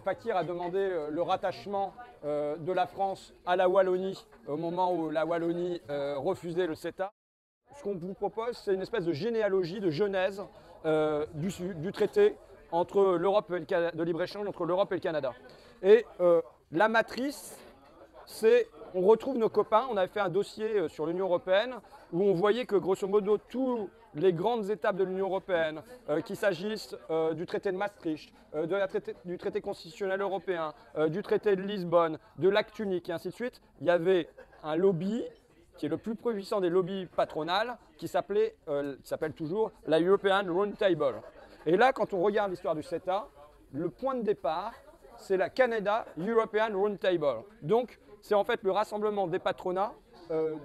Fakir a demandé le rattachement de la France à la Wallonie au moment où la Wallonie refusait le CETA. Ce qu'on vous propose, c'est une espèce de généalogie, de genèse du traité entre l'Europe et de libre-échange entre l'Europe et le Canada. Et la matrice, c'est, on retrouve nos copains, on avait fait un dossier sur l'Union européenne où on voyait que grosso modo toutes les grandes étapes de l'Union européenne, qu'il s'agisse du traité de Maastricht, du traité constitutionnel européen, du traité de Lisbonne, de l'acte unique et ainsi de suite, il y avait un lobby qui est le plus puissant des lobbies patronales, qui s'appelle toujours la European Round Table. Et là, quand on regarde l'histoire du CETA, le point de départ, c'est la Canada European Round Table. Donc, c'est en fait le rassemblement des patronats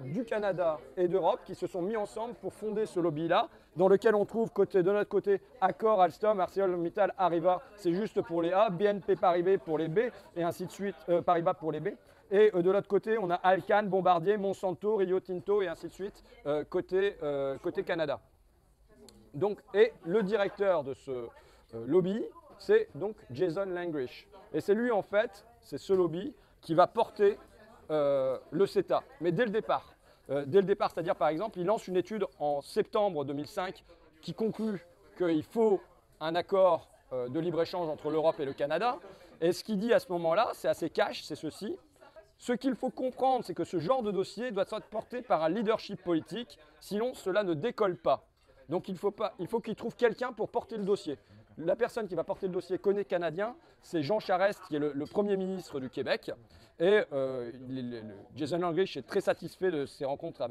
du Canada et d'Europe qui se sont mis ensemble pour fonder ce lobby-là, dans lequel on trouve de notre côté Accor, Alstom, ArcelorMittal, Arriva, c'est juste pour les A, BNP Paribas pour les B, et ainsi de suite, Paribas pour les B. Et de l'autre côté, on a Alcan, Bombardier, Monsanto, Rio Tinto et ainsi de suite, côté Canada. Donc, et le directeur de ce lobby, c'est donc Jason Langrish. Et c'est lui, en fait, c'est ce lobby qui va porter le CETA, mais dès le départ. C'est-à-dire, par exemple, il lance une étude en septembre 2005 qui conclut qu'il faut un accord de libre-échange entre l'Europe et le Canada. Et ce qu'il dit à ce moment-là, c'est assez cash, c'est ceci. Ce qu'il faut comprendre, c'est que ce genre de dossier doit être porté par un leadership politique, sinon cela ne décolle pas. Donc il faut qu'il trouve quelqu'un pour porter le dossier. La personne qui va porter le dossier côté canadien, c'est Jean Charest, qui est le Premier ministre du Québec. Et Jason Langrish est très satisfait de ses rencontres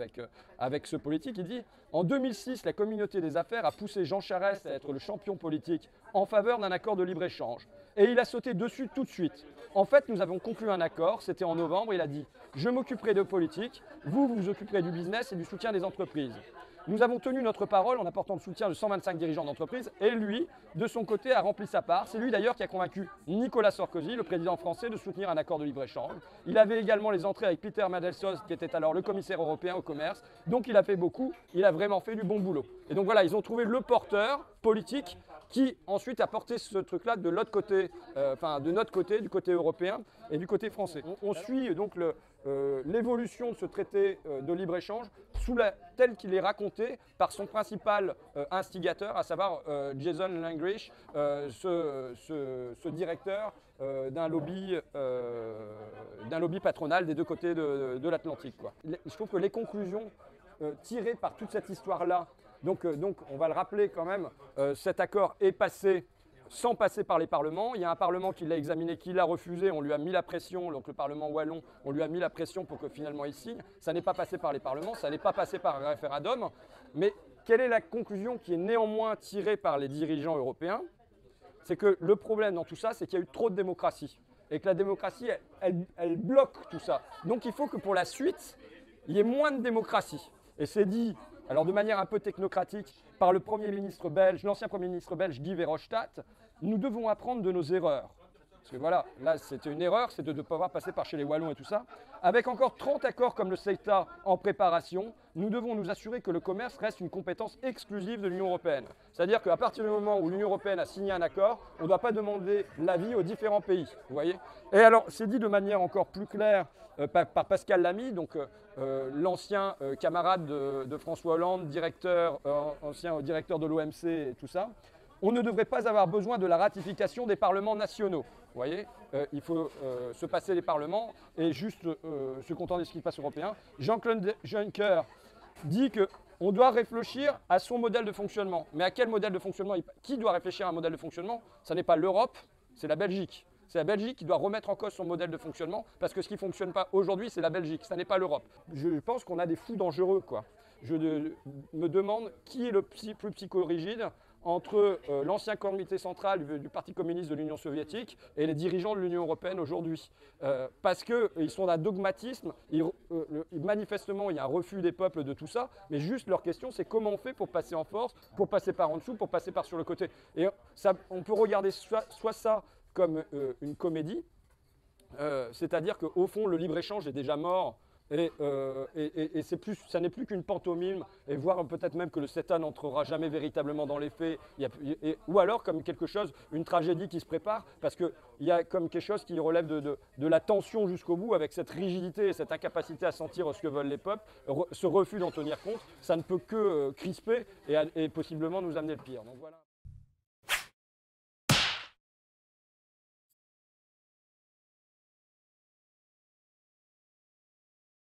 avec ce politique. Il dit « En 2006, la communauté des affaires a poussé Jean Charest à être le champion politique en faveur d'un accord de libre-échange. Et il a sauté dessus tout de suite. En fait, nous avons conclu un accord, c'était en novembre, il a dit « Je m'occuperai de politique, vous vous occuperez du business et du soutien des entreprises. » Nous avons tenu notre parole en apportant le soutien de 125 dirigeants d'entreprise et lui, de son côté, a rempli sa part. C'est lui d'ailleurs qui a convaincu Nicolas Sarkozy, le président français, de soutenir un accord de libre-échange. Il avait également les entrées avec Peter Mandelson, qui était alors le commissaire européen au commerce. Donc il a fait beaucoup, il a vraiment fait du bon boulot. Et donc voilà, ils ont trouvé le porteur politique qui ensuite a porté ce truc-là de l'autre côté, de notre côté, du côté européen et du côté français. On suit donc l'évolution de ce traité de libre-échange tel qu'il est raconté par son principal instigateur, à savoir Jason Langrish, ce directeur d'un lobby patronal des deux côtés de l'Atlantique. Je trouve que les conclusions tirées par toute cette histoire-là, donc on va le rappeler quand même, cet accord est passé sans passer par les parlements. Il y a un parlement qui l'a examiné, qui l'a refusé, on lui a mis la pression, donc le parlement wallon, on lui a mis la pression pour que finalement il signe. Ça n'est pas passé par les parlements, ça n'est pas passé par un référendum. Mais quelle est la conclusion qui est néanmoins tirée par les dirigeants européens? C'est que le problème dans tout ça, c'est qu'il y a eu trop de démocratie. Et que la démocratie, elle bloque tout ça. Donc il faut que pour la suite, il y ait moins de démocratie. Et c'est dit, alors de manière un peu technocratique, par le Premier ministre belge, l'ancien Premier ministre belge Guy Verhofstadt, nous devons apprendre de nos erreurs. Parce que voilà, là c'était une erreur, c'est de ne pas pouvoir passer par chez les Wallons et tout ça. Avec encore 30 accords comme le CETA en préparation, nous devons nous assurer que le commerce reste une compétence exclusive de l'Union européenne. C'est-à-dire qu'à partir du moment où l'Union européenne a signé un accord, on ne doit pas demander l'avis aux différents pays. Vous voyez? Et alors, c'est dit de manière encore plus claire par Pascal Lamy, donc l'ancien camarade de François Hollande, ancien directeur de l'OMC et tout ça. On ne devrait pas avoir besoin de la ratification des parlements nationaux. Vous voyez, il faut se passer les parlements et juste se contenter de ce qui se passe européen. Jean-Claude Juncker dit qu'on doit réfléchir à son modèle de fonctionnement. Mais à quel modèle de fonctionnement? Qui doit réfléchir à un modèle de fonctionnement? Ce n'est pas l'Europe, c'est la Belgique. C'est la Belgique qui doit remettre en cause son modèle de fonctionnement parce que ce qui ne fonctionne pas aujourd'hui, c'est la Belgique, ce n'est pas l'Europe. Je pense qu'on a des fous dangereux, quoi. Je me demande qui est le plus psychorigide entre l'ancien comité central du Parti communiste de l'Union soviétique et les dirigeants de l'Union européenne aujourd'hui. Parce qu'ils sont d'un dogmatisme, manifestement il y a un refus des peuples de tout ça, mais juste leur question c'est comment on fait pour passer en force, pour passer par en dessous, pour passer par sur le côté. Et ça, on peut regarder soit ça comme une comédie, c'est-à-dire qu'au fond le libre-échange est déjà mort Ça n'est plus qu'une pantomime, et voire peut-être même que le CETA n'entrera jamais véritablement dans les faits, ou alors comme quelque chose, une tragédie qui se prépare, parce qu'il y a comme quelque chose qui relève de la tension jusqu'au bout, avec cette rigidité et cette incapacité à sentir ce que veulent les peuples, ce refus d'en tenir compte, ça ne peut que crisper et possiblement nous amener le pire. Donc voilà.